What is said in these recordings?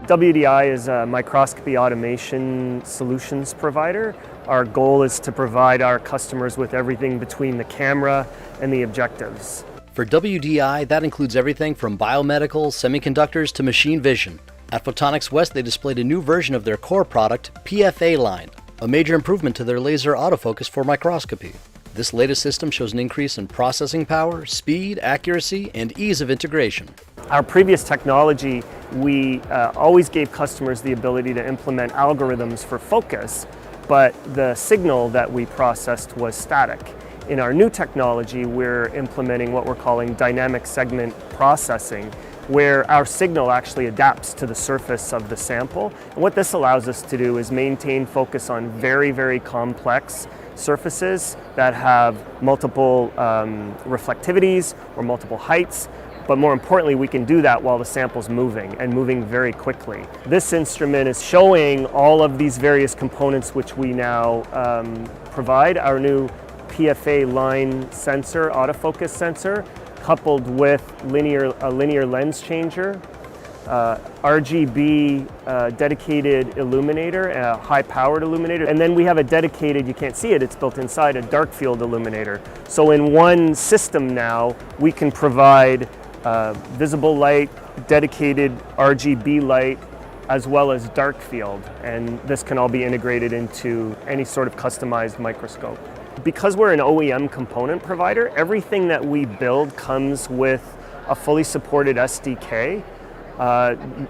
WDI is a microscopy automation solutions provider. Our goal is to provide our customers with everything between the camera and the objectives. For WDI, that includes everything from biomedical, semiconductors to machine vision. At Photonics West, they displayed a new version of their core product, PFA-LN, a major improvement to their laser autofocus for microscopy. This latest system shows an increase in processing power, speed, accuracy, and ease of integration. Our previous technology, we always gave customers the ability to implement algorithms for focus, but the signal that we processed was static. In our new technology, we're implementing what we're calling dynamic segment processing, where our signal actually adapts to the surface of the sample. And what this allows us to do is maintain focus on very, very complex surfaces that have multiple reflectivities or multiple heights. But more importantly, we can do that while the sample's moving and moving very quickly. This instrument is showing all of these various components which we now provide. Our new PFA line sensor, autofocus sensor, coupled with a linear lens changer, RGB dedicated illuminator, a high-powered illuminator, and then we have a dedicated, you can't see it, it's built inside, a dark field illuminator. So in one system now, we can provide visible light, dedicated RGB light, as well as dark field, and this can all be integrated into any sort of customized microscope. Because we're an OEM component provider, everything that we build comes with a fully supported SDK.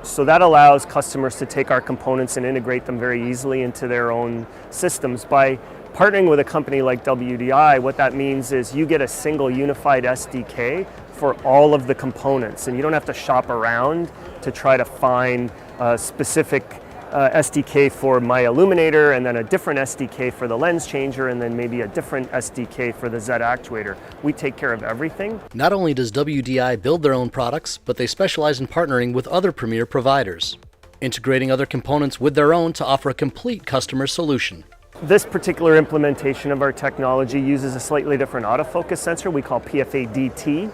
So that allows customers to take our components and integrate them very easily into their own systems. By partnering with a company like WDI, what that means is you get a single unified SDK for all of the components, and you don't have to shop around to try to find a specific SDK for my illuminator, and then a different SDK for the lens changer, and then maybe a different SDK for the Z actuator. We take care of everything. Not only does WDI build their own products, but they specialize in partnering with other premier providers, integrating other components with their own to offer a complete customer solution. This particular implementation of our technology uses a slightly different autofocus sensor we call PFA-DT.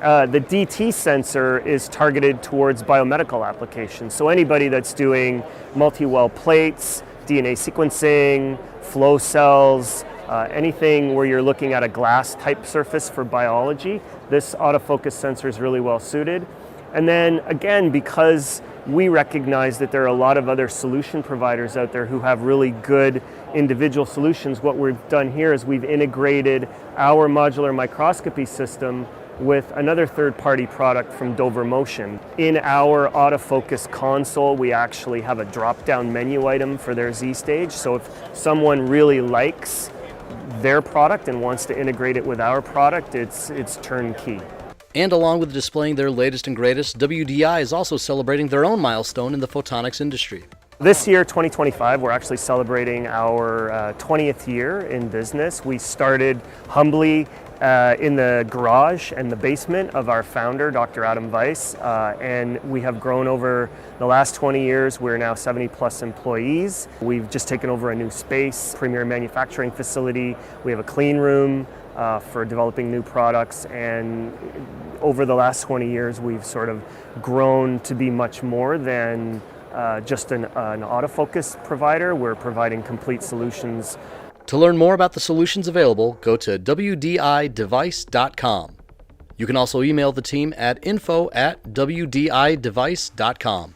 The DT sensor is targeted towards biomedical applications. So anybody that's doing multi-well plates, DNA sequencing, flow cells, anything where you're looking at a glass type surface for biology, this autofocus sensor is really well suited. And then again, because we recognize that there are a lot of other solution providers out there who have really good individual solutions, what we've done here is we've integrated our modular microscopy system with another third-party product from Dover Motion. In our autofocus console, we actually have a drop-down menu item for their Z-Stage. So if someone really likes their product and wants to integrate it with our product, it's turnkey. And along with displaying their latest and greatest, WDI is also celebrating their own milestone in the photonics industry. This year, 2025, we're actually celebrating our 20th year in business. We started humbly in the garage and the basement of our founder, Dr. Adam Weiss, and we have grown over the last 20 years. We're now 70 plus employees. We've just taken over a new space, premier manufacturing facility. We have a clean room for developing new products, and over the last 20 years, we've sort of grown to be much more than just an autofocus provider. We're providing complete solutions. To learn more about the solutions available, go to WDIDevice.com. You can also email the team at info@WDIDevice.com.